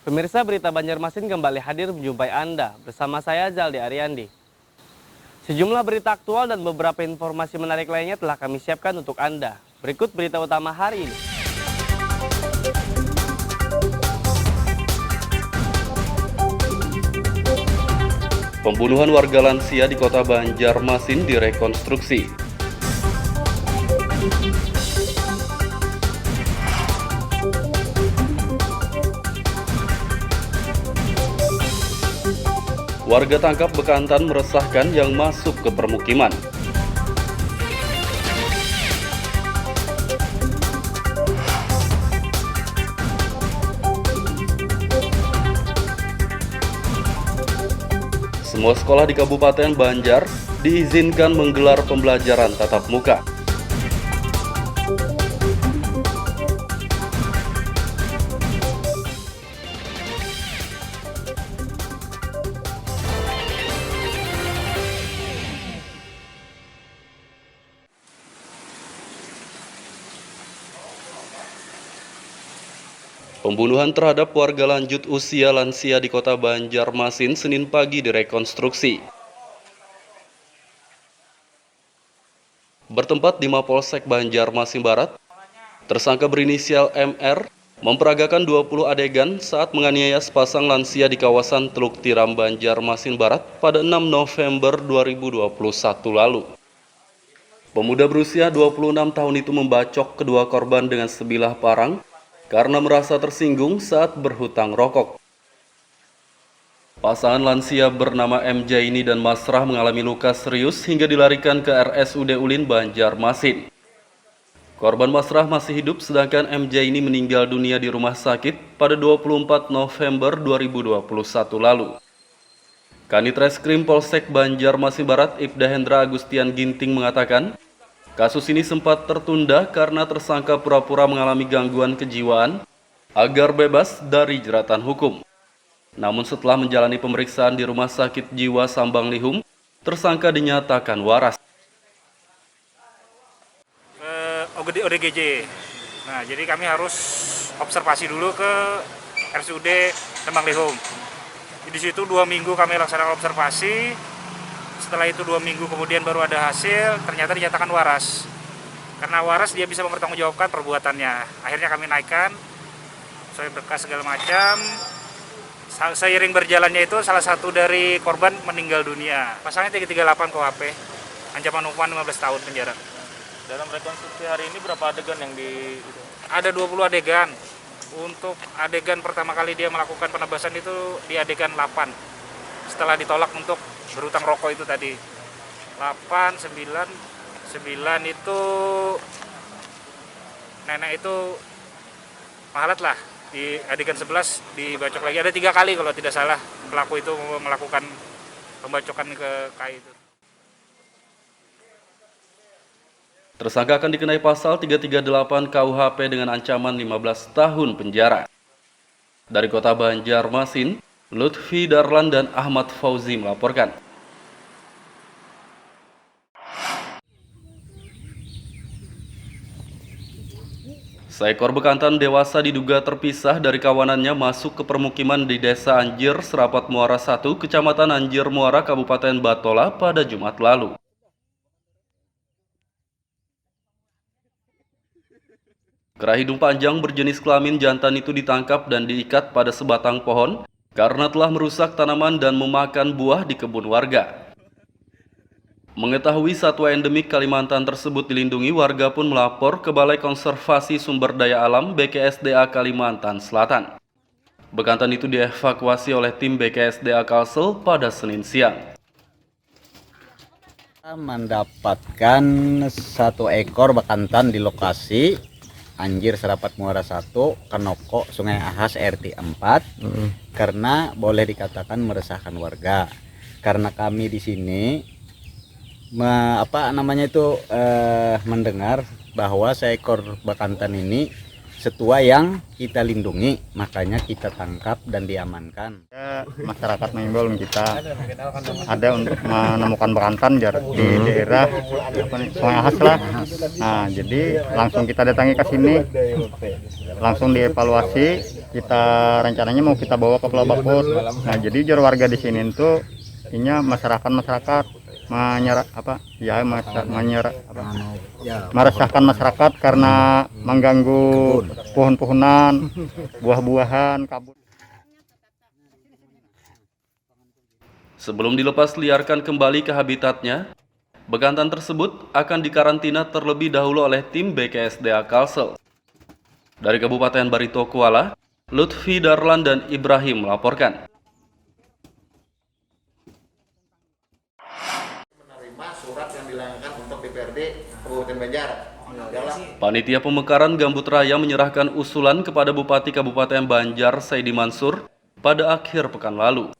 Pemirsa, berita Banjarmasin kembali hadir menjumpai Anda bersama saya Zaldi Ariandi. Sejumlah berita aktual dan beberapa informasi menarik lainnya telah kami siapkan untuk Anda. Berikut berita utama hari ini. Pembunuhan warga lansia di kota Banjarmasin direkonstruksi. Warga tangkap bekantan meresahkan yang masuk ke permukiman. Semua sekolah di Kabupaten Banjar diizinkan menggelar pembelajaran tatap muka. Pembunuhan terhadap warga lanjut usia lansia di kota Banjarmasin Senin pagi direkonstruksi. Bertempat di Mapolsek Banjarmasin Barat, tersangka berinisial MR memperagakan 20 adegan saat menganiaya sepasang lansia di kawasan Teluk Tiram Banjarmasin Barat pada 6 November 2021 lalu. Pemuda berusia 26 tahun itu membacok kedua korban dengan sebilah parang karena merasa tersinggung saat berhutang rokok. Pasangan lansia bernama MJ ini dan Masrah mengalami luka serius hingga dilarikan ke RSUD Ulin Banjarmasin. Korban Masrah masih hidup sedangkan MJ ini meninggal dunia di rumah sakit pada 24 November 2021 lalu. Kanit Reskrim Polsek Banjarmasin Barat Ibda Hendra Agustian Ginting mengatakan, kasus ini sempat tertunda karena tersangka pura-pura mengalami gangguan kejiwaan agar bebas dari jeratan hukum. Namun setelah menjalani pemeriksaan di Rumah Sakit Jiwa Sambang Lihum, tersangka dinyatakan waras. ODGJ. Nah, jadi kami harus observasi dulu ke RSUD Sambang Lihum. Di situ 2 minggu kami laksanakan observasi. Setelah itu 2 minggu kemudian baru ada hasil, ternyata dinyatakan waras. Karena waras dia bisa mempertanggungjawabkan perbuatannya. Akhirnya kami naikkan, sesuai berkas segala macam. Seiring berjalannya itu salah satu dari korban meninggal dunia. Pasalnya 338 KUHP, ancaman hukuman 15 tahun penjara. Dalam rekonstruksi hari ini berapa adegan yang Ada 20 adegan. Untuk adegan pertama kali dia melakukan penebasan itu di adegan 8. Setelah ditolak untuk berhutang rokok itu tadi 8, 9 itu nenek itu mahalat lah. Di adegan 11 dibacok lagi, ada 3 kali kalau tidak salah pelaku itu melakukan pembacokan ke KI itu. Tersangka akan dikenai pasal 338 KUHP dengan ancaman 15 tahun penjara. Dari kota Banjarmasin, Lutfi Darlan dan Ahmad Fauzi melaporkan. Seekor bekantan dewasa diduga terpisah dari kawanannya masuk ke permukiman di Desa Anjir, Serapat Muara 1, Kecamatan Anjir Muara, Kabupaten Batola pada Jumat lalu. Kera hidung panjang berjenis kelamin jantan itu ditangkap dan diikat pada sebatang pohon karena telah merusak tanaman dan memakan buah di kebun warga. Mengetahui satwa endemik Kalimantan tersebut dilindungi, warga pun melapor ke Balai Konservasi Sumber Daya Alam BKSDA Kalimantan Selatan. Bekantan itu dievakuasi oleh tim BKSDA Kalsel pada Senin siang. Mendapatkan 1 ekor bekantan di lokasi Anjir Serapat Muara 1, Kanoko, Sungai Ahas, RT 4, karena boleh dikatakan meresahkan warga. Karena kami di sini mendengar bahwa seekor bekantan ini setua yang kita lindungi, makanya kita tangkap dan diamankan. Masyarakat mengimbau kita ada untuk menemukan bekantan di daerah Sungai Ahas lah. Nah, jadi langsung kita datangi ke sini, langsung dievaluasi. Kita rencananya mau kita bawa ke Pulau Bakut. Nah, jadi warga di sini itu intinya masyarakat meresahkan masyarakat karena mengganggu pohon-pohonan, buah-buahan, kabut. Sebelum dilepas liarkan kembali ke habitatnya, bekantan tersebut akan dikarantina terlebih dahulu oleh tim BKSDA Kalsel. Dari Kabupaten Barito Kuala, Lutfi Darlan dan Ibrahim melaporkan. Surat yang dilayangkan untuk DPRD Kabupaten Banjar. Panitia Pemekaran Gambut Raya menyerahkan usulan kepada Bupati Kabupaten Banjar Saidi Mansur pada akhir pekan lalu.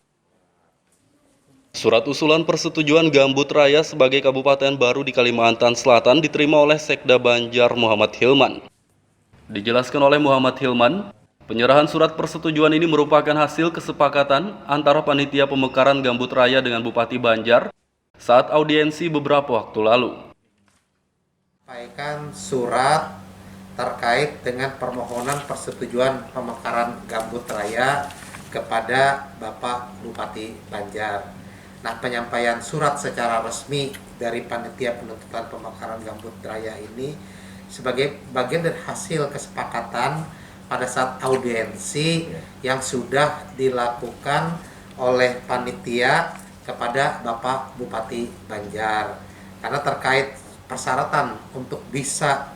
Surat usulan persetujuan Gambut Raya sebagai kabupaten baru di Kalimantan Selatan diterima oleh Sekda Banjar Muhammad Hilman. Dijelaskan oleh Muhammad Hilman, penyerahan surat persetujuan ini merupakan hasil kesepakatan antara Panitia Pemekaran Gambut Raya dengan Bupati Banjar saat audiensi beberapa waktu lalu. Sampaikan surat terkait dengan permohonan persetujuan pemekaran Gambut Raya kepada Bapak Bupati Banjar. Nah, penyampaian surat secara resmi dari Panitia Penuntutan Pemekaran Gambut Raya ini sebagai bagian dari hasil kesepakatan pada saat audiensi yang sudah dilakukan oleh panitia kepada Bapak Bupati Banjar, karena terkait persyaratan untuk bisa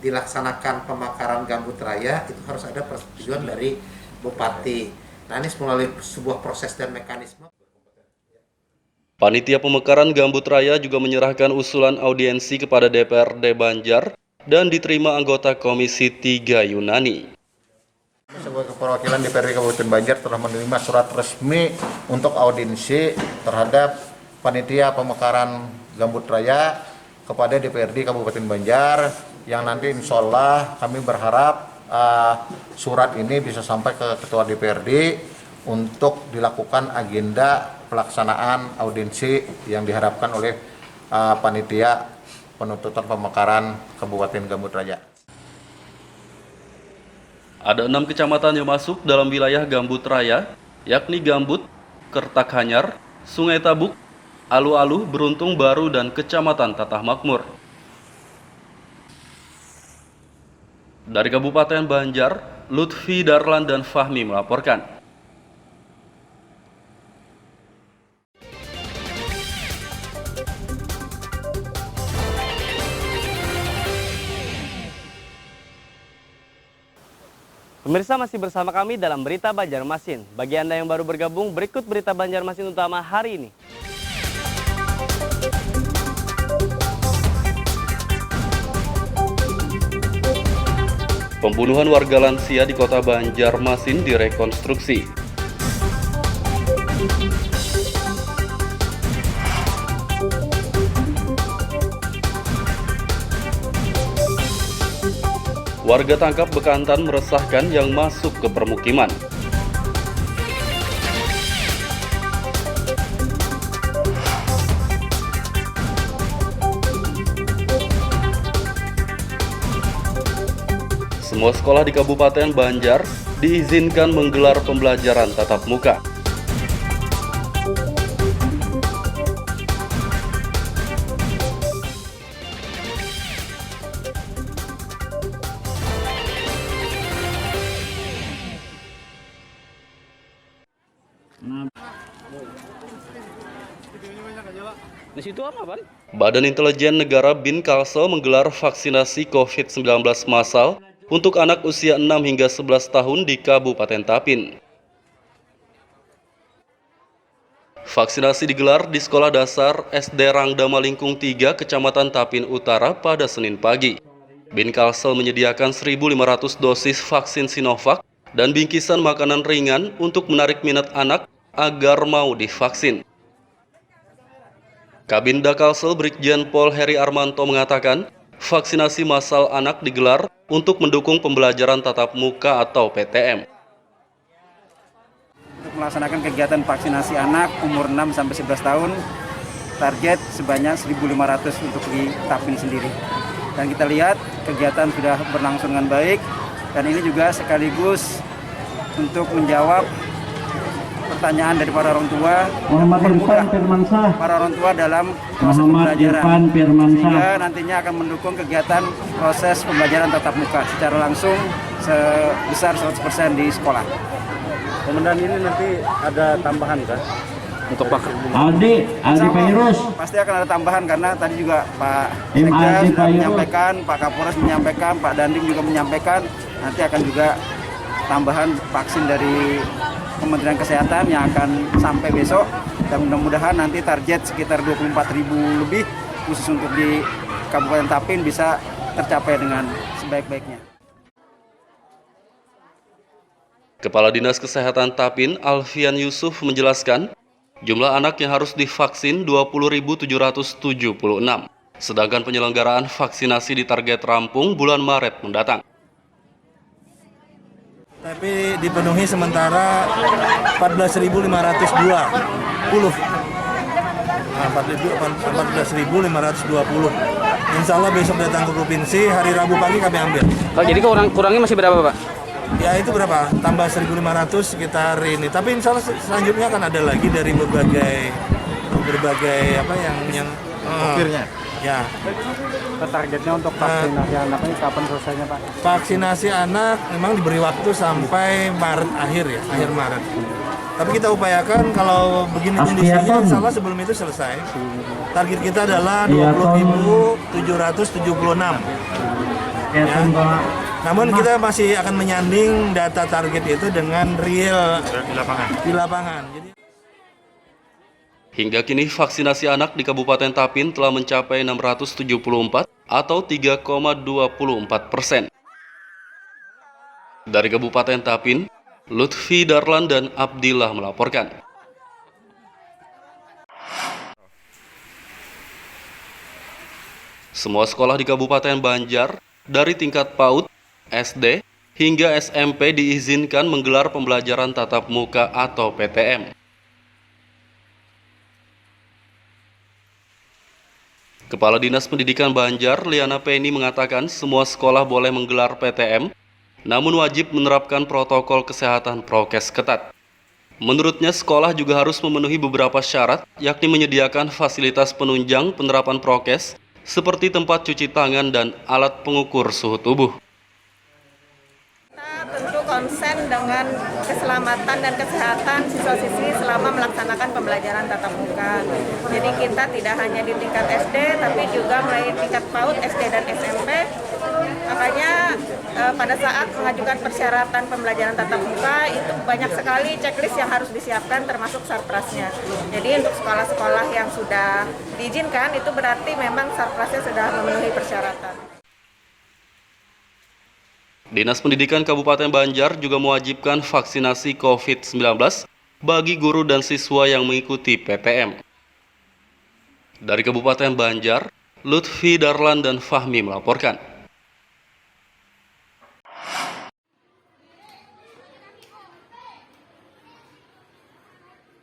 dilaksanakan pemekaran Gambut Raya itu harus ada persetujuan dari Bupati. Nah, ini melalui sebuah proses dan mekanisme. Panitia Pemekaran Gambut Raya juga menyerahkan usulan audiensi kepada DPRD Banjar dan diterima anggota Komisi 3 Yunani. Sebuah perwakilan DPRD Kabupaten Banjar telah menerima surat resmi untuk audiensi terhadap Panitia Pemekaran Gambut Raya kepada DPRD Kabupaten Banjar, yang nanti insya Allah kami berharap surat ini bisa sampai ke Ketua DPRD untuk dilakukan agenda pelaksanaan audiensi yang diharapkan oleh Panitia Penuntutan Pemekaran Kabupaten Gambut Raya. Ada 6 kecamatan yang masuk dalam wilayah Gambut Raya, yakni Gambut, Kertakhanyar, Sungai Tabuk, Alu-Alu, Beruntung Baru, dan Kecamatan Tatah Makmur. Dari Kabupaten Banjar, Lutfi Darlan dan Fahmi melaporkan. Pemirsa, masih bersama kami dalam Berita Banjarmasin. Bagi Anda yang baru bergabung, berikut Berita Banjarmasin utama hari ini. Pembunuhan warga lansia di kota Banjarmasin direkonstruksi. Warga tangkap bekantan meresahkan yang masuk ke permukiman. Semua sekolah di Kabupaten Banjar diizinkan menggelar pembelajaran tatap muka. Di situ apa, Pan? Badan Intelijen Negara BIN Kalsel menggelar vaksinasi COVID-19 massal untuk anak usia 6 hingga 11 tahun di Kabupaten Tapin. Vaksinasi digelar di Sekolah Dasar SD Rangda Malingkung 3, Kecamatan Tapin Utara pada Senin pagi. BIN Kalsel menyediakan 1.500 dosis vaksin Sinovac dan bingkisan makanan ringan untuk menarik minat anak agar mau divaksin. Kabinda Kalsel Brigjen Pol Heri Armanto mengatakan, vaksinasi massal anak digelar untuk mendukung pembelajaran tatap muka atau PTM. Untuk melaksanakan kegiatan vaksinasi anak umur 6-11 tahun, target sebanyak 1.500 untuk di Tapin sendiri. Dan kita lihat kegiatan sudah berlangsung dengan baik, dan ini juga sekaligus untuk menjawab pertanyaan dari para orang tua, mempermudah para orang tua dalam proses pembelajaran, sehingga nantinya akan mendukung kegiatan proses pembelajaran tatap muka secara langsung sebesar 100% di sekolah. Kemudian ini nanti ada tambahan kan? Untuk Aldi Virus. Pasti akan ada tambahan karena tadi juga Pak Sekda sudah menyampaikan, Pak Kapolres menyampaikan, Pak Dandim juga menyampaikan, nanti akan juga tambahan vaksin dari Kementerian Kesehatan yang akan sampai besok, dan mudah-mudahan nanti target sekitar 24.000 lebih khusus untuk di Kabupaten Tapin bisa tercapai dengan sebaik-baiknya. Kepala Dinas Kesehatan Tapin, Alfian Yusuf menjelaskan, jumlah anak yang harus divaksin 20.776, sedangkan penyelenggaraan vaksinasi ditarget rampung bulan Maret mendatang. Tapi dipenuhi sementara 14.520. Nah, 14.520. Insya Allah besok datang ke provinsi, hari Rabu pagi kami ambil. Oh, jadi kurangnya masih berapa, Pak? Ya itu berapa? Tambah 1.500 sekitar ini. Tapi insya Allah selanjutnya akan ada lagi dari berbagai apa yang Akhirnya. Ya. Targetnya untuk vaksinasi anak ini kapan selesainya, Pak? Vaksinasi anak memang diberi waktu sampai Maret akhir ya, akhir Maret. Tapi kita upayakan kalau begini kondisinya, insya Allah sebelum itu selesai. Target kita adalah 20.776. Ya. Namun kita masih akan menyanding data target itu dengan real di lapangan. Jadi, hingga kini vaksinasi anak di Kabupaten Tapin telah mencapai 674 atau 3,24%. Dari Kabupaten Tapin, Lutfi Darlan dan Abdillah melaporkan. Semua sekolah di Kabupaten Banjar, dari tingkat PAUD, SD, hingga SMP diizinkan menggelar pembelajaran tatap muka atau PTM. Kepala Dinas Pendidikan Banjar, Liana Penny mengatakan semua sekolah boleh menggelar PTM, namun wajib menerapkan protokol kesehatan prokes ketat. Menurutnya, sekolah juga harus memenuhi beberapa syarat, yakni menyediakan fasilitas penunjang penerapan prokes, seperti tempat cuci tangan dan alat pengukur suhu tubuh. Tentu konsen dengan keselamatan dan kesehatan siswa-siswi selama melaksanakan pembelajaran tatap muka. Jadi kita tidak hanya di tingkat SD, tapi juga mulai tingkat PAUD, SD dan SMP. Makanya pada saat mengajukan persyaratan pembelajaran tatap muka itu banyak sekali checklist yang harus disiapkan, termasuk sarprasnya. Jadi untuk sekolah-sekolah yang sudah diizinkan itu berarti memang sarprasnya sudah memenuhi persyaratan. Dinas Pendidikan Kabupaten Banjar juga mewajibkan vaksinasi COVID-19 bagi guru dan siswa yang mengikuti PTM. Dari Kabupaten Banjar, Lutfi Darlan dan Fahmi melaporkan.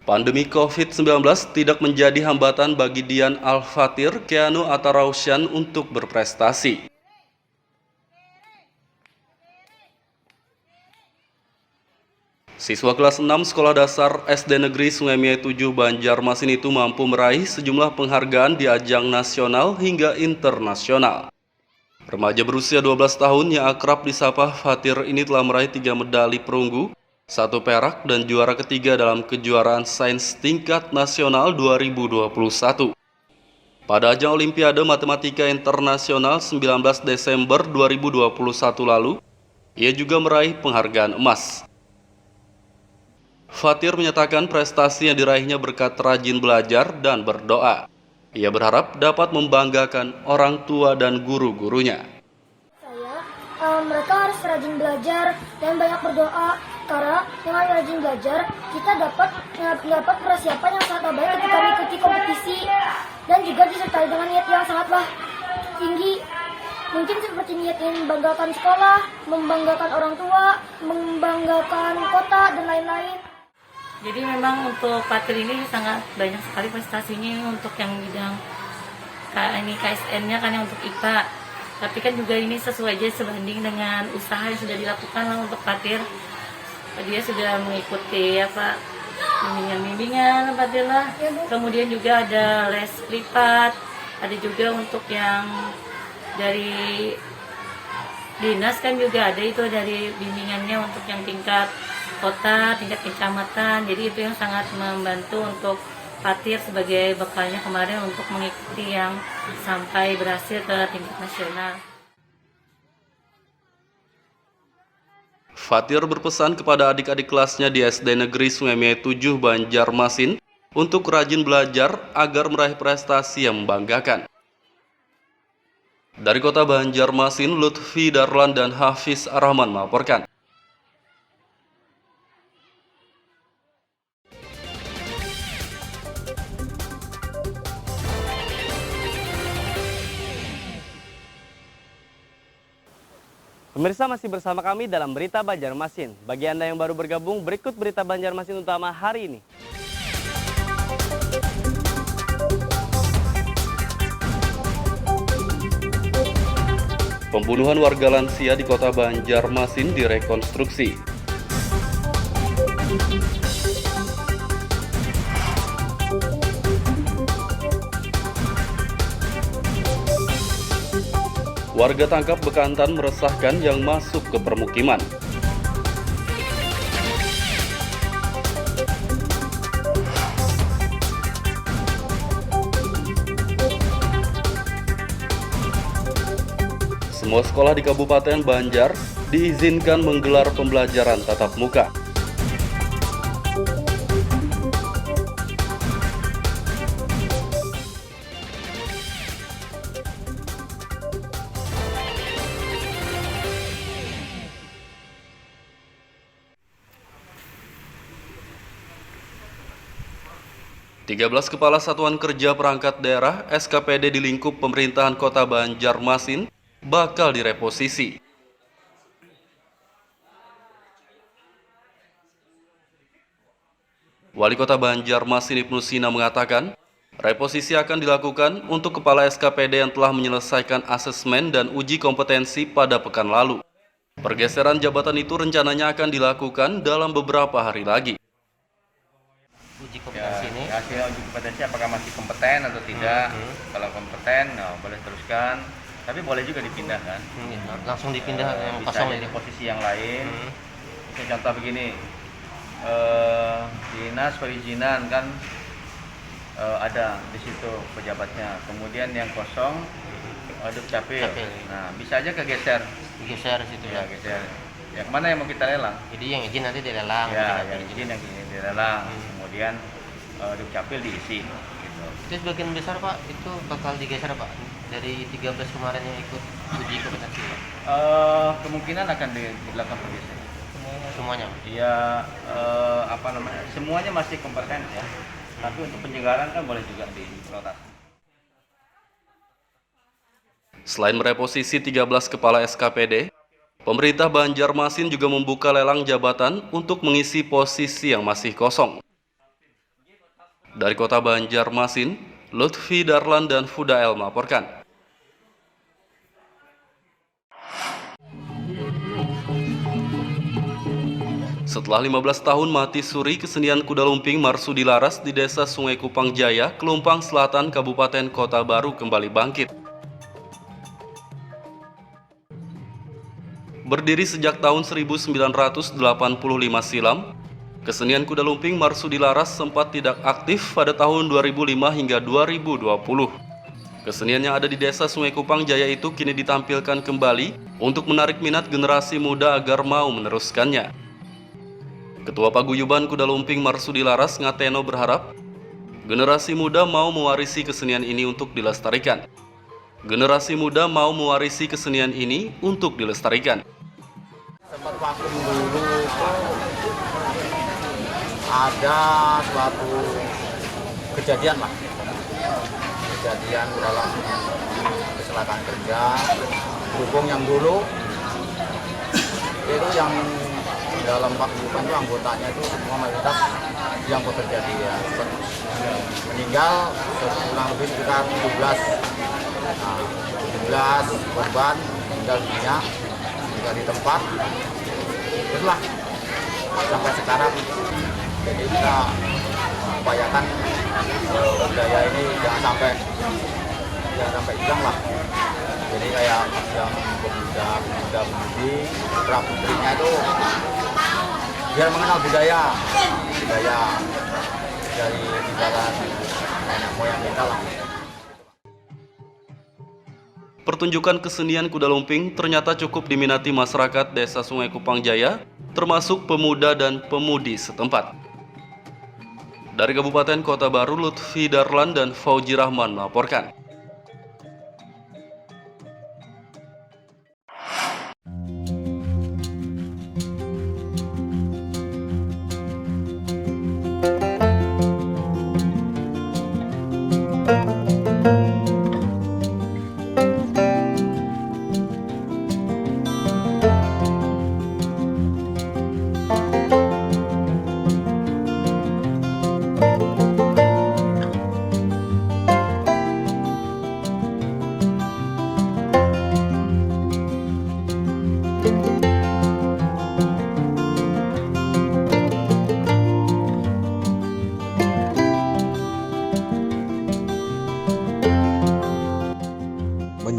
Pandemi COVID-19 tidak menjadi hambatan bagi Dian Al-Fatir Keanu Atarausyan untuk berprestasi. Siswa kelas 6 Sekolah Dasar SD Negeri Sungai Mie 7 Banjarmasin itu mampu meraih sejumlah penghargaan di ajang nasional hingga internasional. Remaja berusia 12 tahun yang akrab disapa Fatir ini telah meraih 3 medali perunggu, 1 perak dan juara ketiga dalam kejuaraan sains tingkat nasional 2021. Pada ajang Olimpiade Matematika Internasional 19 Desember 2021 lalu, ia juga meraih penghargaan emas. Fatir menyatakan prestasi yang diraihnya berkat rajin belajar dan berdoa. Ia berharap dapat membanggakan orang tua dan guru-gurunya. Mereka harus rajin belajar dan banyak berdoa, karena dengan rajin belajar kita dapat persiapan yang sangat baik ketika mengikuti kompetisi, dan juga disertai dengan niat yang sangatlah tinggi Mungkin seperti niat ingin membanggakan sekolah, membanggakan orang tua, membanggakan kota, dan lain-lain. Jadi memang untuk Patir ini sangat banyak sekali prestasinya untuk yang bidang KSN-nya kan yang untuk IPA. Tapi kan juga ini sesuai aja sebanding dengan usaha yang sudah dilakukan lah untuk Patir. Dia sudah mengikuti bimbingan Patir lah. Kemudian juga ada les privat, ada juga untuk yang dari dinas kan juga ada itu dari bimbingannya untuk yang tingkat kota, tingkat kecamatan. Jadi itu yang sangat membantu untuk Patir sebagai bekalnya kemarin untuk mengikuti yang sampai berhasil ke tingkat nasional. Fatir berpesan kepada adik-adik kelasnya di SD Negeri Sungai Mie 7 Banjarmasin untuk rajin belajar agar meraih prestasi yang membanggakan. Dari kota Banjarmasin, Lutfi Darlan dan Hafiz Arrahman melaporkan. Pemirsa masih bersama kami dalam Berita Banjarmasin. Bagi Anda yang baru bergabung, berikut Berita Banjarmasin utama hari ini. Pembunuhan warga lansia di kota Banjarmasin direkonstruksi. Warga tangkap bekantan meresahkan yang masuk ke permukiman. Semua sekolah di Kabupaten Banjar diizinkan menggelar pembelajaran tatap muka. Tiga 13 Kepala Satuan Kerja Perangkat Daerah SKPD di lingkup pemerintahan Kota Banjarmasin bakal direposisi. Wali Kota Banjarmasin Ibnu Sina mengatakan, reposisi akan dilakukan untuk Kepala SKPD yang telah menyelesaikan asesmen dan uji kompetensi pada pekan lalu. Pergeseran jabatan itu rencananya akan dilakukan dalam beberapa hari lagi. Uji kompetensi ini hasil uji kompetensi apakah masih kompeten atau tidak. Kalau kompeten, boleh teruskan, tapi boleh juga dipindahkan. Langsung dipindah yang bisa kosong di posisi yang lain. Misalnya contoh begini, dinas perizinan kan ada di situ pejabatnya, kemudian yang kosong Dukcapil. Nah, bisa aja kegeser situ ya, geser. Yang mana yang mau kita lelang? Jadi yang izin nanti dilelang. Ya, yang izin yang dilelang. Kemudian Dukcapil diisi. Gitu. Itu sebagian besar Pak, itu bakal digeser Pak dari 13 kemarin yang ikut uji kompetensi Pak. Kemungkinan akan dilakukan pergeseran. Semuanya? Iya, semuanya masih kompeten ya. Tapi untuk pencegahan kan boleh juga dirotasi. Selain mereposisi 13 kepala SKPD, pemerintah Banjarmasin juga membuka lelang jabatan untuk mengisi posisi yang masih kosong. Dari kota Banjarmasin, Lutfi Darlan dan Fudael melaporkan. Setelah 15 tahun mati suri, kesenian kuda lumping Marsudi Laras di Desa Sungai Kupang Jaya, Kelumpang Selatan, Kabupaten Kota Baru kembali bangkit. Berdiri sejak tahun 1985 silam, kesenian kuda lumping Marsudi Laras sempat tidak aktif pada tahun 2005 hingga 2020. Kesenian yang ada di Desa Sungai Kupang Jaya itu kini ditampilkan kembali untuk menarik minat generasi muda agar mau meneruskannya. Ketua Paguyuban Kuda Lumping Marsudi Laras Ngateno berharap generasi muda mau mewarisi kesenian ini untuk dilestarikan. Generasi muda mau mewarisi kesenian ini untuk dilestarikan. Sempat vakum dulu itu ada suatu kejadian dalam kecelakaan kerja dukung yang dulu itu yang dalam paguyuban itu anggotanya itu semua mayoritas yang bekerja di ya, meninggal kurang lebih sekitar 17 korban meninggal dunia meninggal di tempat. Itulah sampai sekarang. Jadi kita upayakan budaya ini jangan sampai hilang lah. Jadi kayak yang pemuda-pemudi, putra-putrinya itu biar mengenal budaya dari tinggalan nenek moyang kita lah. Pertunjukan kesenian kuda lumping ternyata cukup diminati masyarakat Desa Sungai Kupang Jaya, termasuk pemuda dan pemudi setempat. Dari Kabupaten Kota Baru, Lutfi Darlan dan Fauji Rahman melaporkan.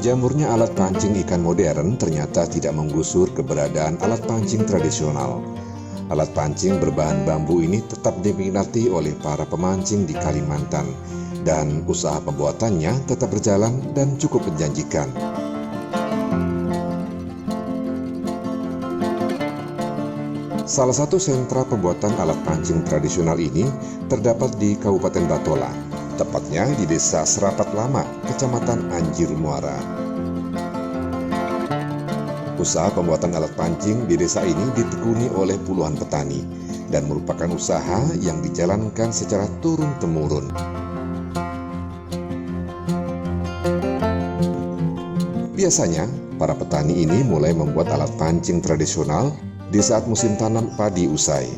Menjamurnya alat pancing ikan modern ternyata tidak menggusur keberadaan alat pancing tradisional. Alat pancing berbahan bambu ini tetap diminati oleh para pemancing di Kalimantan, dan usaha pembuatannya tetap berjalan dan cukup menjanjikan. Salah satu sentra pembuatan alat pancing tradisional ini terdapat di Kabupaten Batola, tepatnya di Desa Serapat Lama, Kecamatan Anjir Muara. Usaha pembuatan alat pancing di desa ini ditekuni oleh puluhan petani dan merupakan usaha yang dijalankan secara turun-temurun. Biasanya, para petani ini mulai membuat alat pancing tradisional di saat musim tanam padi usai.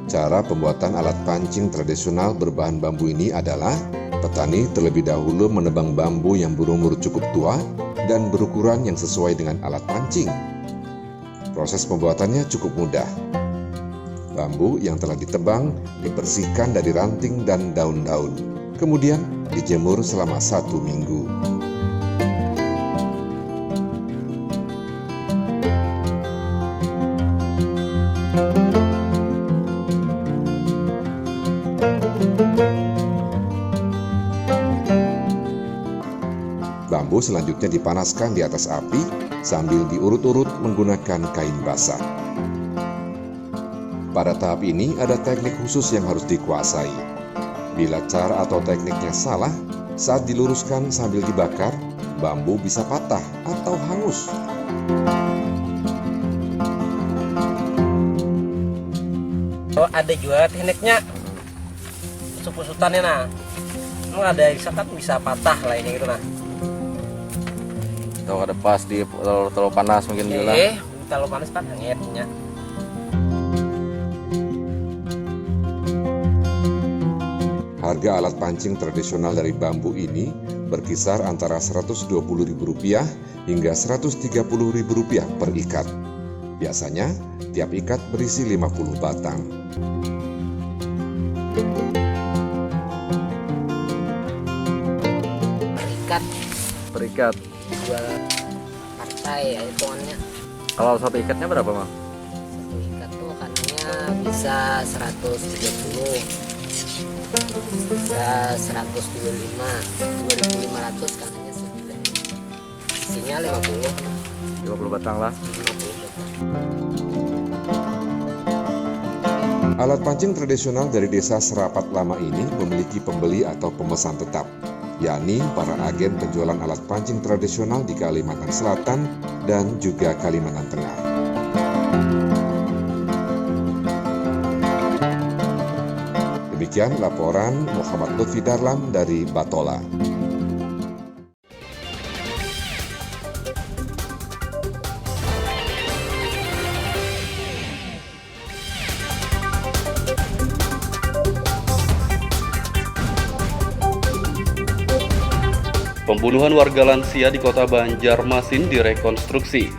Cara pembuatan alat pancing tradisional berbahan bambu ini adalah petani terlebih dahulu menebang bambu yang berumur cukup tua dan berukuran yang sesuai dengan alat pancing. Proses pembuatannya cukup mudah. Bambu yang telah ditebang dibersihkan dari ranting dan daun-daun, kemudian dijemur selama 1 minggu. Bambu selanjutnya dipanaskan di atas api sambil diurut-urut menggunakan kain basah. Pada tahap ini ada teknik khusus yang harus dikuasai. Bila cara atau tekniknya salah, saat diluruskan sambil dibakar, bambu bisa patah atau hangus. Oh, ada juga tekniknya usut-usutannya nah. Emang ada kan bisa patah lah ini gitu nah. Kalau ada pas di terlalu panas mungkin juga. Terlalu panas kan hangatnya. Harga alat pancing tradisional dari bambu ini berkisar antara Rp120.000 hingga Rp130.000 per ikat. Biasanya, tiap ikat berisi 50 batang. Per ikat. Jual partai ya hitungannya. Kalau satu ikatnya berapa, Bang? Satu ikat tuh katanya bisa 130, bisa 125, 2.500 katanya sebulan. Isinya 50 batang lah. 50 batang. Alat pancing tradisional dari Desa Serapat Lama ini memiliki pembeli atau pemesan tetap, yakni para agen penjualan alat pancing tradisional di Kalimantan Selatan dan juga Kalimantan Tengah. Demikian laporan Muhammad Lutfi Darlan dari Batola. Pembunuhan warga lansia di kota Banjarmasin direkonstruksi.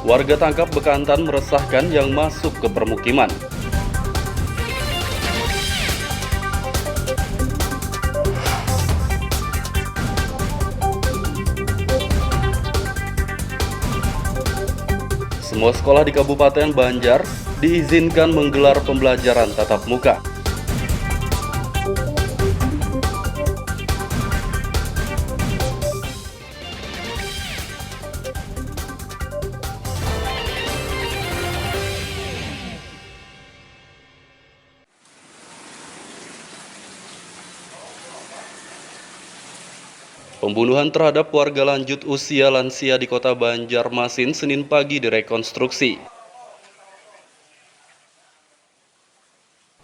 Warga tangkap bekantan meresahkan yang masuk ke permukiman. Semua sekolah di Kabupaten Banjar diizinkan menggelar pembelajaran tatap muka. Pembunuhan terhadap warga lanjut usia lansia di kota Banjarmasin Senin pagi direkonstruksi.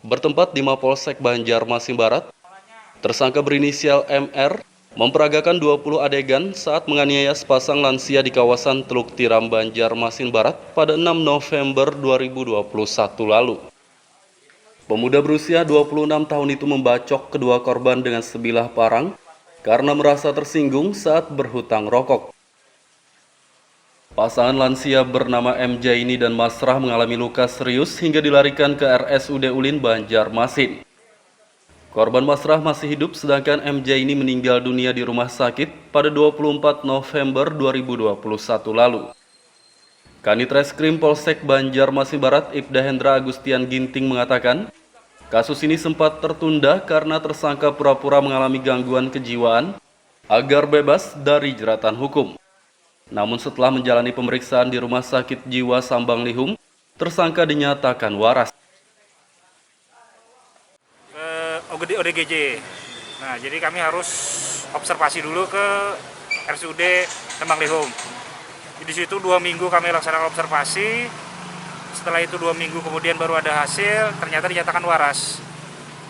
Bertempat di Mapolsek Banjarmasin Barat, tersangka berinisial MR memperagakan 20 adegan saat menganiaya sepasang lansia di kawasan Teluk Tiram Banjarmasin Barat pada 6 November 2021 lalu. Pemuda berusia 26 tahun itu membacok kedua korban dengan sebilah parang karena merasa tersinggung saat berhutang rokok. Pasangan lansia bernama MJ ini dan Masrah mengalami luka serius hingga dilarikan ke RSUD Ulin Banjarmasin. Korban Masrah masih hidup sedangkan MJ ini meninggal dunia di rumah sakit pada 24 November 2021 lalu. Kanit Reskrim Polsek Banjarmasin Barat Ibda Hendra Agustian Ginting mengatakan, kasus ini sempat tertunda karena tersangka pura-pura mengalami gangguan kejiwaan agar bebas dari jeratan hukum. Namun setelah menjalani pemeriksaan di Rumah Sakit Jiwa Sambang Lihum, tersangka dinyatakan waras. ODGJ. Nah, jadi kami harus observasi dulu ke RSUD Sambang Lihum. Di situ 2 minggu kami laksanakan observasi. Setelah itu 2 minggu kemudian baru ada hasil, ternyata dinyatakan waras.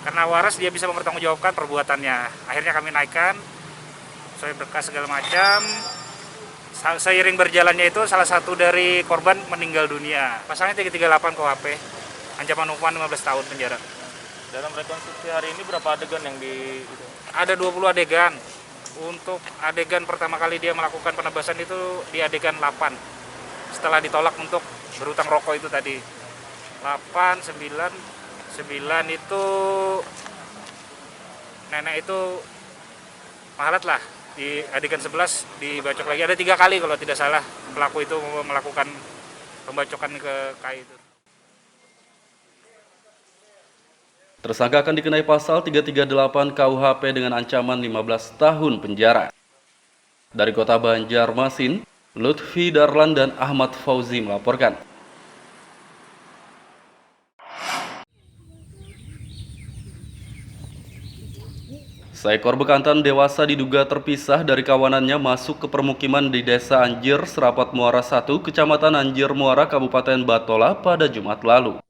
Karena waras dia bisa mempertanggungjawabkan perbuatannya. Akhirnya kami naikkan, sesuai berkas segala macam. Seiring berjalannya itu salah satu dari korban meninggal dunia. Pasalnya 338 KUHP, ancaman hukuman 15 tahun penjara. Dalam rekonstruksi hari ini berapa adegan yang Ada 20 adegan. Untuk adegan pertama kali dia melakukan penebasan itu di adegan 8. Setelah ditolak untuk berhutang rokok itu tadi 8, 9 itu nenek itu mahalat lah. Di adegan 11 dibacok lagi, ada 3 kali kalau tidak salah pelaku itu melakukan pembacokan ke KI itu. Tersangka akan dikenai pasal 338 KUHP dengan ancaman 15 tahun penjara. Dari kota Banjarmasin, Lutfi Darlan dan Ahmad Fauzi melaporkan. Seekor bekantan dewasa diduga terpisah dari kawanannya masuk ke permukiman di Desa Anjir, Serapat Muara 1, Kecamatan Anjir Muara, Kabupaten Batola pada Jumat lalu.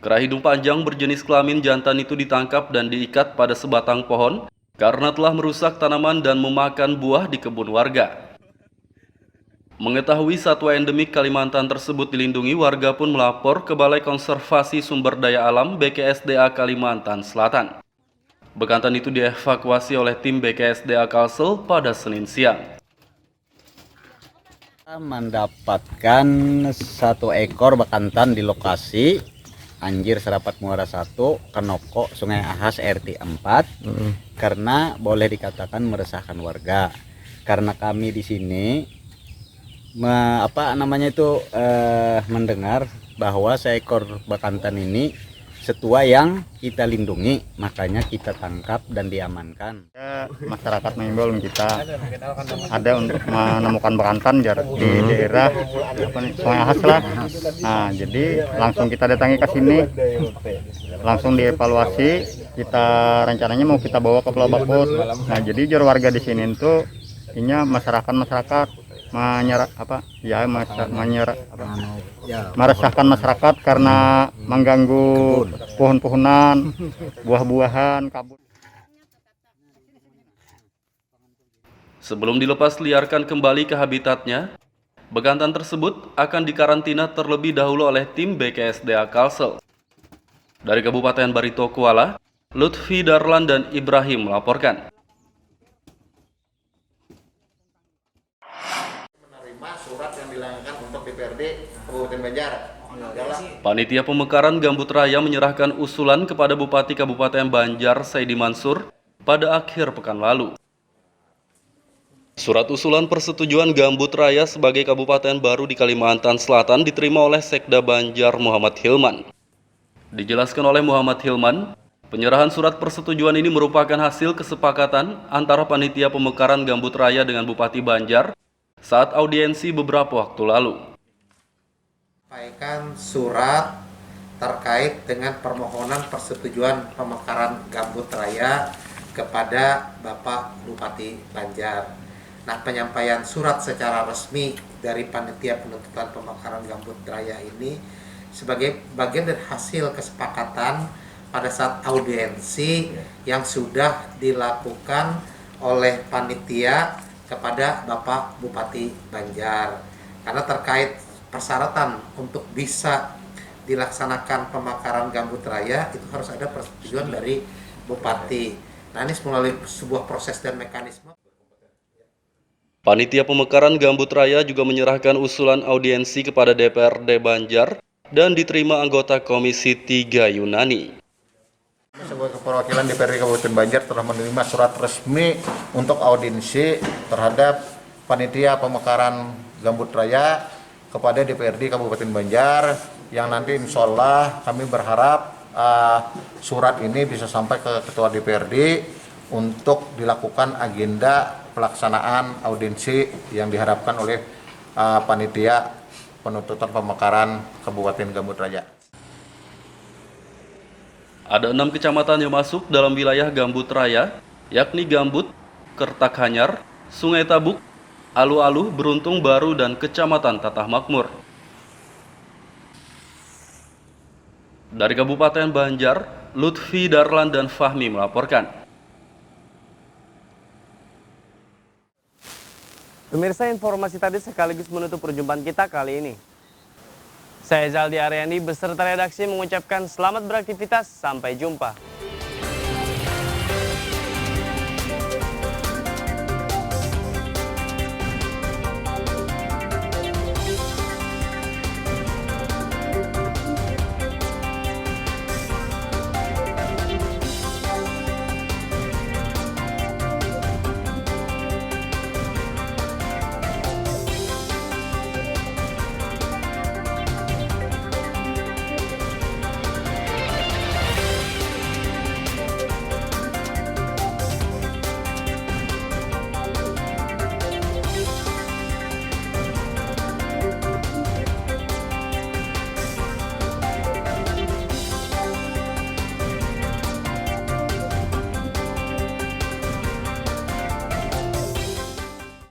Kera hidung panjang berjenis kelamin jantan itu ditangkap dan diikat pada sebatang pohon karena telah merusak tanaman dan memakan buah di kebun warga. Mengetahui satwa endemik Kalimantan tersebut dilindungi, warga pun melapor ke Balai Konservasi Sumber Daya Alam BKSDA Kalimantan Selatan. Bekantan itu dievakuasi oleh tim BKSDA Kalsel pada Senin siang. Mendapatkan 1 ekor bekantan di lokasi Anjir Serapat Muara 1, Kenoko, Sungai Ahas, RT 4, karena boleh dikatakan meresahkan warga. Karena kami di sini mendengar bahwa seekor bekantan ini setua yang kita lindungi, makanya kita tangkap dan diamankan. Masyarakat mengimbau kita ada untuk menemukan bekantan di daerah Sungai Ahas lah. Nah, jadi langsung kita datangi ke sini, langsung dievaluasi. Kita rencananya mau kita bawa ke Pulau Bakut. Nah, jadi jur warga di sini itu intinya masyarakat meresahkan masyarakat karena mengganggu pohon-pohonan, buah-buahan, kabut. Sebelum dilepas liarkan kembali ke habitatnya, bekantan tersebut akan dikarantina terlebih dahulu oleh tim BKSDA Kalsel. Dari Kabupaten Barito Kuala, Lutfi Darlan dan Ibrahim melaporkan. Menerima surat yang dilayangkan untuk DPRD Kabupaten Banjar. Panitia Pemekaran Gambut Raya menyerahkan usulan kepada Bupati Kabupaten Banjar Saidi Mansur pada akhir pekan lalu. Surat usulan persetujuan Gambut Raya sebagai kabupaten baru di Kalimantan Selatan diterima oleh Sekda Banjar Muhammad Hilman. Dijelaskan oleh Muhammad Hilman, penyerahan surat persetujuan ini merupakan hasil kesepakatan antara Panitia Pemekaran Gambut Raya dengan Bupati Banjar saat audiensi beberapa waktu lalu. Sampaikan surat terkait dengan permohonan persetujuan pemekaran Gambut Raya kepada Bapak Bupati Banjar. Nah, penyampaian surat secara resmi dari Panitia Penuntutan Pemekaran Gambut Raya ini sebagai bagian dari hasil kesepakatan pada saat audiensi yang sudah dilakukan oleh panitia kepada Bapak Bupati Banjar. Karena terkait persyaratan untuk bisa dilaksanakan pemekaran Gambut Raya itu harus ada persetujuan dari Bupati. Nah, ini melalui sebuah proses dan mekanisme. Panitia Pemekaran Gambut Raya juga menyerahkan usulan audiensi kepada DPRD Banjar dan diterima anggota Komisi 3 Yunani. Sebuah perwakilan DPRD Kabupaten Banjar telah menerima surat resmi untuk audiensi terhadap Panitia Pemekaran Gambut Raya kepada DPRD Kabupaten Banjar yang nanti insya Allah kami berharap surat ini bisa sampai ke Ketua DPRD untuk dilakukan agenda pelaksanaan audiensi yang diharapkan oleh Panitia Penuntutan Pemekaran Kabupaten Gambut Raya. Ada 6 kecamatan yang masuk dalam wilayah Gambut Raya, yakni Gambut, Kertakhanyar, Sungai Tabuk, Alu-Alu, Beruntung Baru, dan Kecamatan Tatah Makmur. Dari Kabupaten Banjar, Lutfi Darlan dan Fahmi melaporkan. Pemirsa, informasi tadi sekaligus menutup perjumpaan kita kali ini. Saya Zaldi Aryandi beserta redaksi mengucapkan selamat beraktivitas, sampai jumpa.